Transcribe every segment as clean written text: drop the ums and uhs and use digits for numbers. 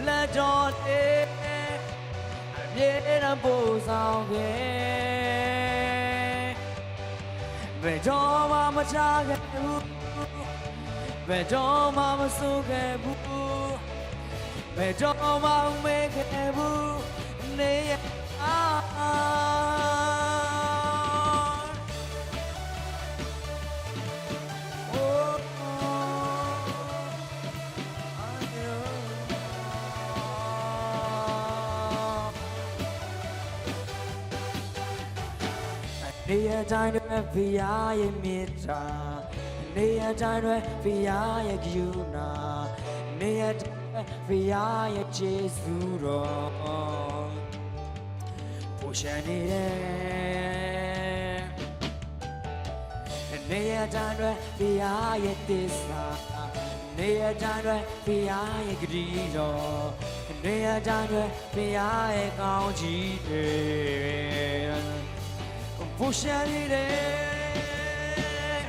လက်တော်လေးအမြဲတမ်းပို့ဆောင်ခဲ့ဘယ်တော့မှမချခဲ့ဘူးဘယ်တော့မှမဆိုးခဲ့ဘူးဘယ်တော့မှမမေ့ခဲ့ဘူးနေရနေရတိုင်းတွေဖီးယားရဲ့မြတ်တာနေရတိုင်းတွေဖီးယားရဲ့ယူနာနေရတိုင်းဖီးယားရဲ့ဂျေဇူးတော်ပူရှာနေတယ်နေရတိုင်းတွေဖီးယားရဲ့သစ္စာနေရတိုင်းတွေဖီးယားရဲ့ဂရီတော်နေရတိုင်းတွေဖီးယားရဲ့ကောင်းကြီးတွေပူရှာနေတယ်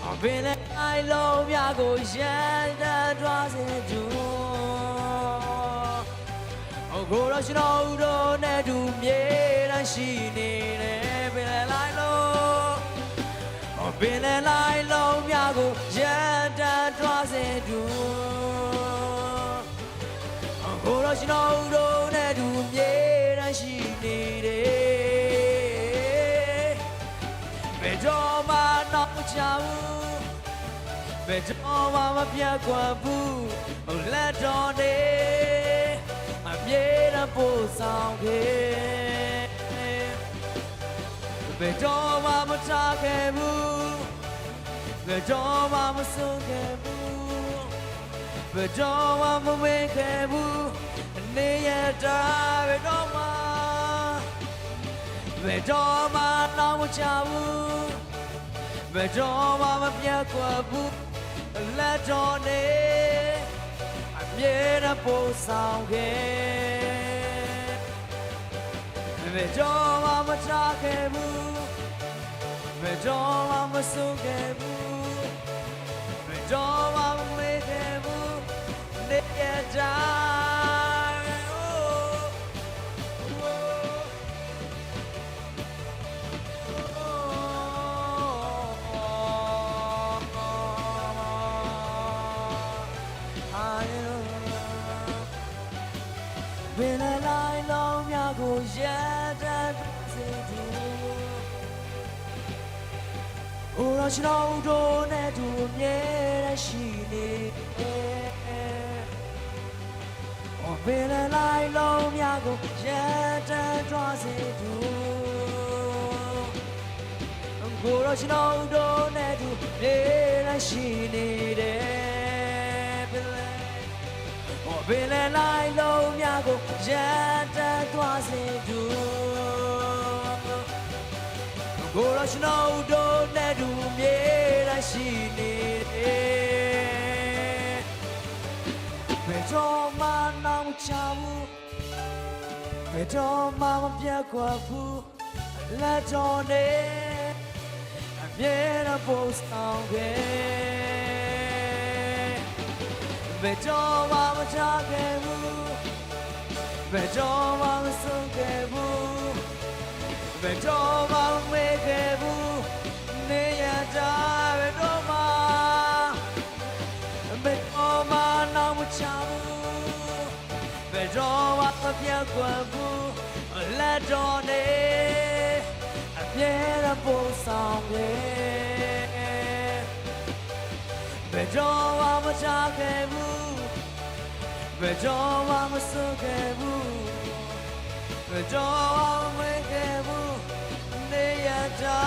အပင်နဲ့အိုင်လုံးများကိုရန်တမ်းသွားစေသူကိုရရှိတော်ဦးတော်နဲ့တူမြေတမ်းရှိနေတယ်ပင်နဲ့လိုက်လုံးပင်နဲ့လိုက်လုံးများကိုရန်တမ်းသွားစေသူကိုရရှိတော်ဦးတော်နဲ့တူမြေတမ်းရှိနေတယ်ဘယ်တော့မှနောက်ချဘူးဘယ်တော့မှမပြတ်ကွယ်ဘူးလက်တော်နေအမြဲတမ်းပို့ဆောင်ခဲ့ဘယ်တော့မှမချခဲ့ဘူးဘယ်တော့မှမဆုံးခဲ့ဘူးဘယ်တော့မှမမေ့ခဲ့ဘူးနေရတာဘယ်တော့မှဘယ်တော့မှနောက်မချဘူးဘယ်တော့မှမပြတ်ကွယ်ဘူးလက်တော်နေအမြဲတမ်းပို့ဆောင်ခဲ့ဘယ်တော့မှမချခဲ့ဘူးဘယ်တော့မှမဆုံးခဲ့ဘူးဘယ်တော့မှမမေ့ခဲ့ဘူးနေရတာဘယ်လိုက်လုံးများကိုရတတ်စေသူအိုရရှိတော်တို့နဲ့တူအမြဲတမ်းရှိနေဘယ်လိုက်လုံးများကိုရတတ်သွားစေသူကိုရရှိတော်တို့နဲ့တူအမြဲတမ်းရှိနေတယ်ဘယ်လိုက်လုံးများကိုရန်တမ်းသွားစေသူကိုရရှိတော်တို့နဲ့တူမြေတမ်းရှိနေတယ်ဘယ်တော့မှနောက်မချဘူးဘယ်တော့မှမပြတ်ကွယ်ဘူးလက်တော်နေအမြဲတမ်းပို့ဆောင်ခဲ့ဘယ်တော့မှမချခဲ့ဘူးဘယ်တော့မှမဆုံးခဲ့ဘူးဘယ်တော့မှမမေ့ခဲ့ဘူးနေရတာဘယ်တော့မှနောက်မချဘူးဘယ်တော့မှမပြတ်ကွယ်ဘူးလက်တော်နေအမြဲတမ်းပို့ဆောင်ခဲ့ဘယ်တော့မှမချခဲ့ဘူးဘယ်တော့မှမဆုံးခဲ့ဘူးဘယ်တော့မှမမေ့ခဲ့ဘူးနေရတာ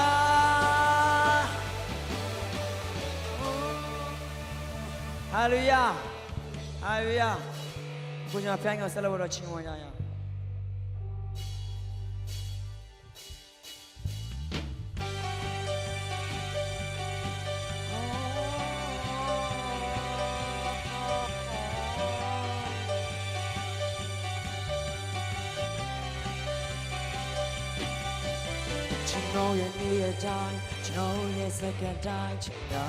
ဟာလေလုယာဟာလေလုယာကိုကျွန်တော်ဖျိုင်းကဆက်လို့တော့ချီးမွမ်းကြရအောင်ကျွန်တော်ရဲ့နေ့ရက်တိုင်းကျွန်တော်ရဲ့စက္ကန့်တိုင်းချစ်တာ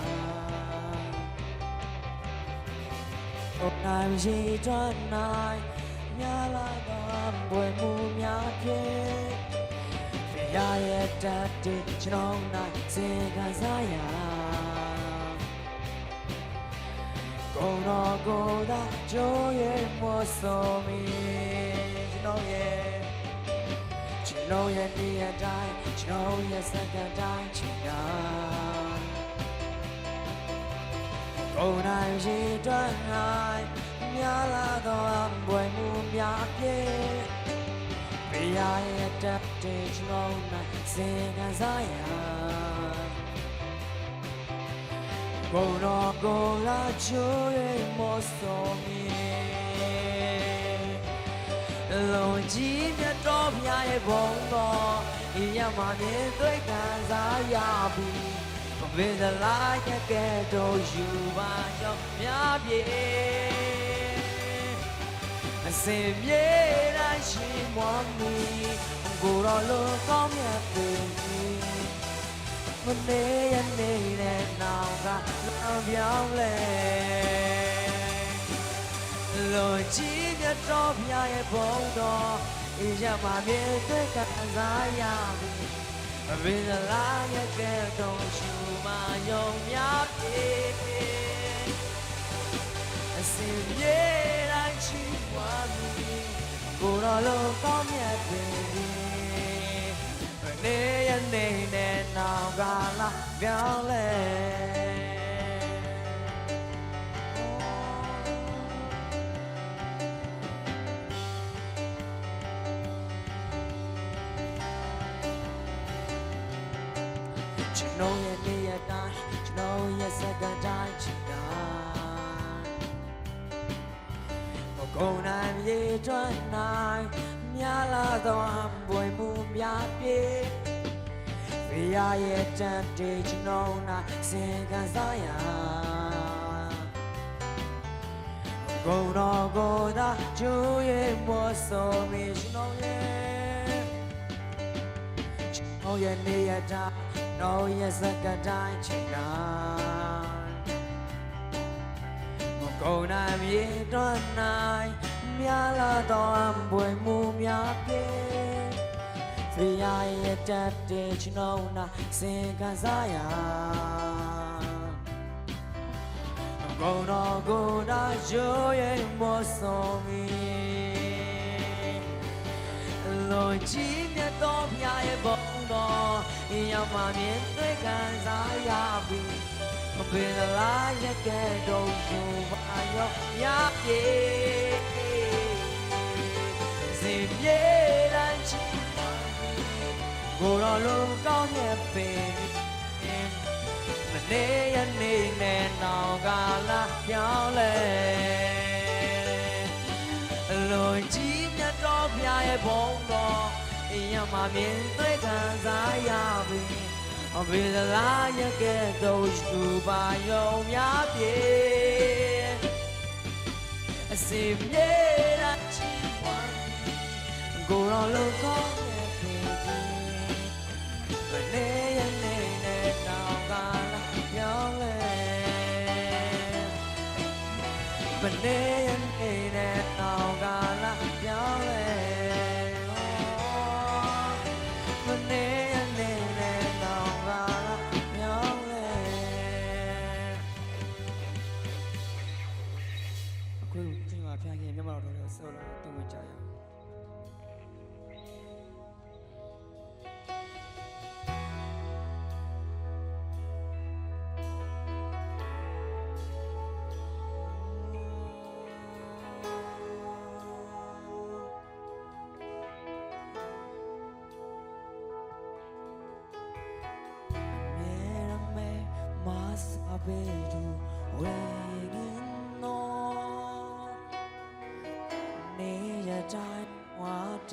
နိုင်ရှိထွက်နိုင်များလာတော့ဘွယ်မှုများဖြစ်ရရဲ့တတ်တဲ့ကျွန်တော်နိုင်စေကစားရကိုယ်တော်ကိုယ်သာကြိုးရဲ့မောဆိုမီကျွန်တော်ရဲ့နေရာတိုင်းကျွန်တော်ရဲ့စက္ကန့်တိုင်းချင်တာကိုယ်နိုင်ရှိတွန်းနိုင်များလာတော့ဘွယ်မှုများဖြစ်ပြရရဲ့တတ်တဲ့ကျွန်တော်နိုင်စေကစားရကိုယ်တော်ကိုယ်လာချိုးရဲ့မောဆိုမီလုံးကြီးမြတ်တော်ဖျားရဲ့ဘုံတော်ဤရမှာမြင်တွေ့ခံစားရပြီဘယ်သလားရကဲတော့ယူပါရောများပြေအစင်ပြေတိုင်းရှိမွန်မီကိုယ်တော်လိုကောင်းမြတ်ပြီမနေရနေတဲ့နောက်ကလောင်ပြောင်းလဲလိုချီးမြတ်တော်ဖျားရဲ့ဘုံတော်ဤရမှာမြင်တွေ့ခံစားရပြီဘယ်သလားရကဲတော့ရှူမယုံများပြေအစင်ပြေတိုင်းချီးမွမ်းမီကိုယ်တော်လိုကောင်းမြတ်ပြီနေရနေတဲ့နောက်ကလာပြောင်းလဲကျွန်တော်ရဲ့နေရာတိုင်းကျွန်တော်ရဲ့စက္ကန့်တိုင်းချင်တာကိုယ်နိုင်ရေတွန်းနိုင်များလာတော့ဘွယ်မှုများပြေပြရရဲ့တန်တေကျွန်တော်နိုင်စင်ကန်စားရကိုယ်တော်ကိုယ်သာကျိုးရဲ့မောဆိုမီကျွန်တော်ရဲ့နေရာတိုင်းတော်ရဲ့စက္ကန့်တိုင်းချင်တာကိုယ်နိုင်မြေတွန်းနိုင်များလာတော့ဘွယ်မှုများပြေပြရရဲ့တတ်တဲ့ကျွန်တော်နာစင်ကန်စားရကိုယ်တော်ကိုယ်သာရိုးရဲ့မောဆိုမီလိုချီးမြတ်တော်ဖျားရဲ့ဘုံတော်ရောက်မှမြင်တွေ့ခံစားရပြီဘယ်လားရကဲတော့ယူပါရောရပြေစေပြေတိုင်းချီကိုယ်တော်လိုကောင်းမြတ်ပေမနေရနေနဲ့နောက်ကလာပြောင်းလဲလိုကြီးမြတ်တော်ဖျားရဲ့ဘုံတော်ရမမြင်တွေ့ခံစားရပြီဘယ်လားရကဲတော့ယူပါရောများပြေအစီပြေတာချီဝါကိုယ်တော်လိုကောင်းရဲ့ပြေဘယ်နေရနေနဲ့နောက်ကလာပြောင်းလဲဘယ်နေရနေနဲ့နောက်ကလာပြောင်းလဲဖျားခင်မြတ်မတော်တော်ဆောလာတုံးဝင်ကြရအောင်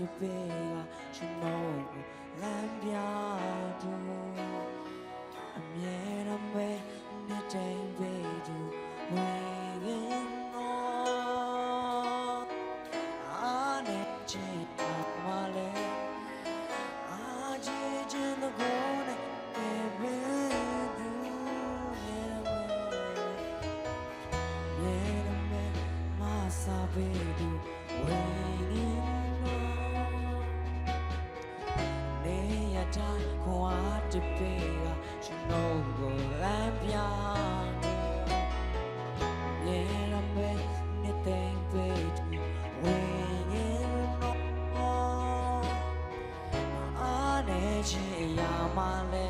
to be you know land do I'm yet a way the day we do waiting on I need my leg I did in the corner baby do yet a way သူဝိညာဉ်တော်နေရတိုင်းခွာတပေကကျွန်တော်ကိုလမ်းပြနေရမယ်နေတဲ့ပေသူဝိညာဉ်တော်အားနေချင်ရမှလဲ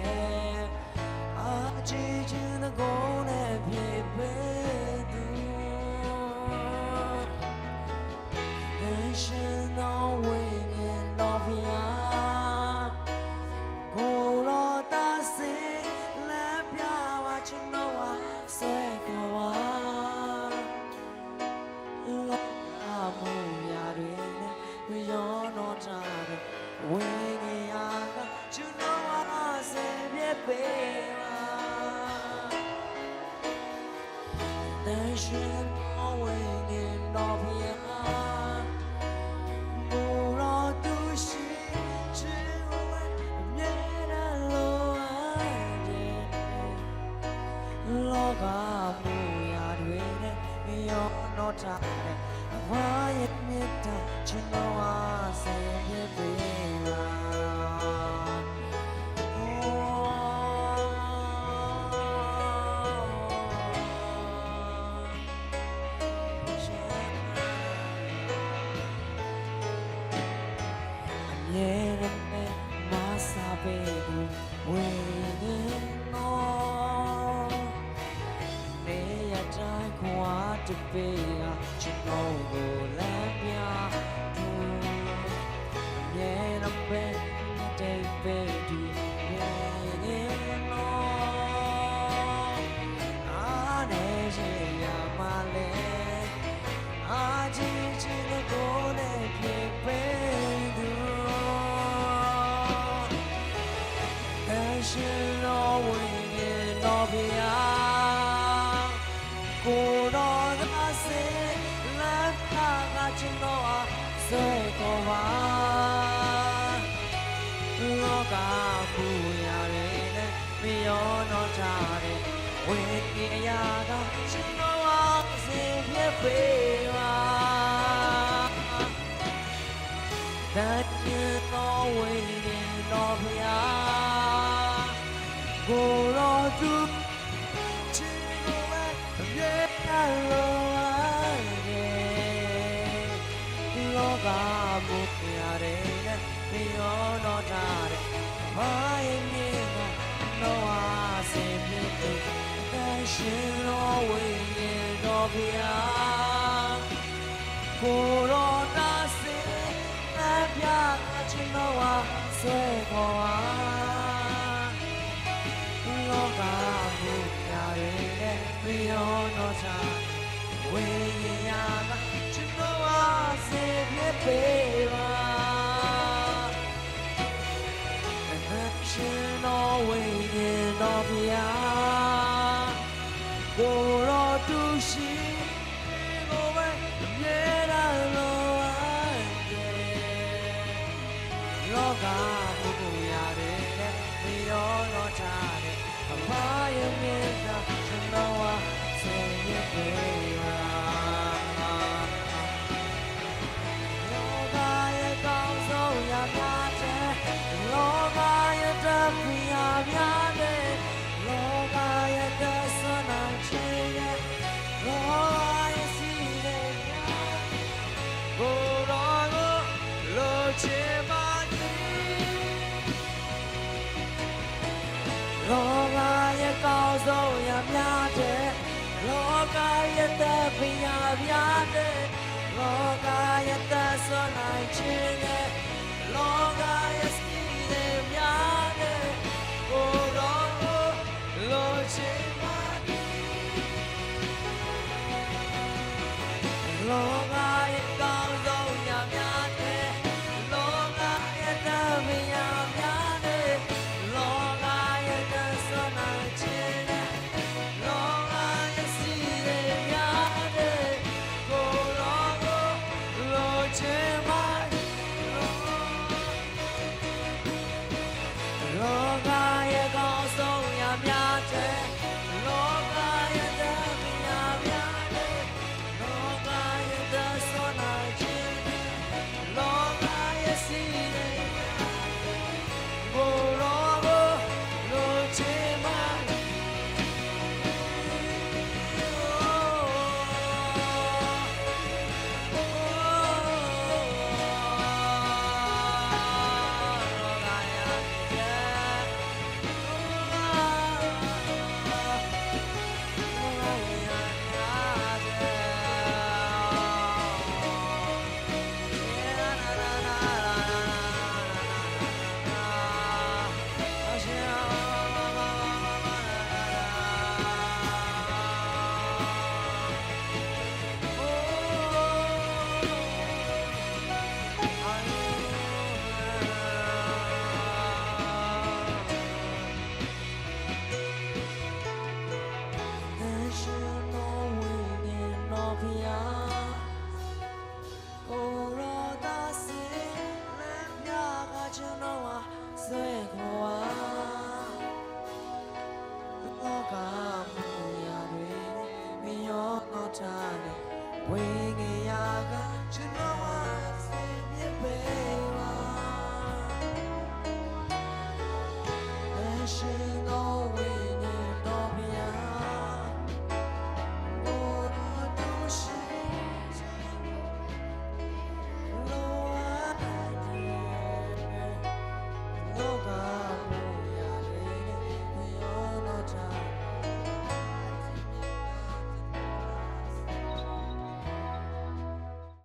အာချီချင်တဲ့ကိုယ်နဲ့ပြေပေသူရှင်တော်ဝိညာဉ်တော်ဖျားကိုရောတာစေလက်ပြပါကျွန်တော်ဟာဆွဲကောပါလောကမှုရာတွေနဲ့ဝေရောတော်တာဝိညာဉ်ကကျွန်တော်ဟာစေပြပေးပါရှင်တော်ဝိညာဉ်တော်ဖျားလောကမှုရာတွေနဲ့ရောတော့တာနဲ့ဘာရဲ့မြတ်တာကျွန်တော်အားဆင်ပြပေးပါအမြဲတမ်းမဆာပေဘူးဝေနေခွာတပေကကျွန်တော်ကိုလမ်းပြသူအမြဲတမ်းပဲတဲ့ပေသူနေနော်အားနေချင်ရမှလဲအားကြီးချင်တဲ့ကိုယ်နဲ့ပြေပေသူရှင်တော်ဝိညာဉ်တော်ဖျားကိုတော်သာစေလက်ပါကကျွန်တော်အားဆွဲခေါ်ပါလောကပူရာတွေနဲ့မရောတော့ကြတဲ့ဝိညာဉ်ကကျွန်တော်အားစေပြပေးပါတန်ရှင်တော်ဝိညာဉ်တော်ဖျားကိုတော်သူလောကမှုရတဲ့မြေရောတော့ထားတဲ့ဘာရဲ့မြေကတော့အားစင်ပြည့်တဲ့ရှင်တော်ဝိညာဉ်တော်ဖျားကိုရောတာစေအပြာကျွန်တော်အားဆွဲခေါ်ပါလောကမှုရတဲ့မြေရောတော့ထားဝိညာဉ်ကကျွန်တော်အားစေပြပေးပါရှင်တော်ဝိညာဉ်တော်ဖျားကိုရောသူရှိကိုပဲမြဲတမ်းလို့အားလောကမှုရတယ်မရောတော့ထားတဲ့ဘာရဲ့မြတ်တာကျွန်တော်အားစေပြပေးပါလောကရဲ့တပိယပြတဲ့လောကရဲ့တဆွမ်းနိုင်ချေရဲ့လောကရဲ့စီတဲ့ကိုယ်တော်ကိုလိုချင်ပါသည်လောကရဲ့ကောင်းဆုံးရများတဲ့လောကရဲ့တပိယပြတဲ့လောကရဲ့တဆွမ်းနိုင်ချေရဲ့လောကရဲ့များတဲ့ကိုယ်တော်ကိုလိုချင်ပါသည်လောကရဲ့ကောင်းဆုံးရများတဲ့လောကရဲ့တမယများတဲ့လောကရဲ့တဆွမ်းနိုင်ခြင်းတဲ့လောကရဲ့စီရများတဲ့ ဝင်ငယ်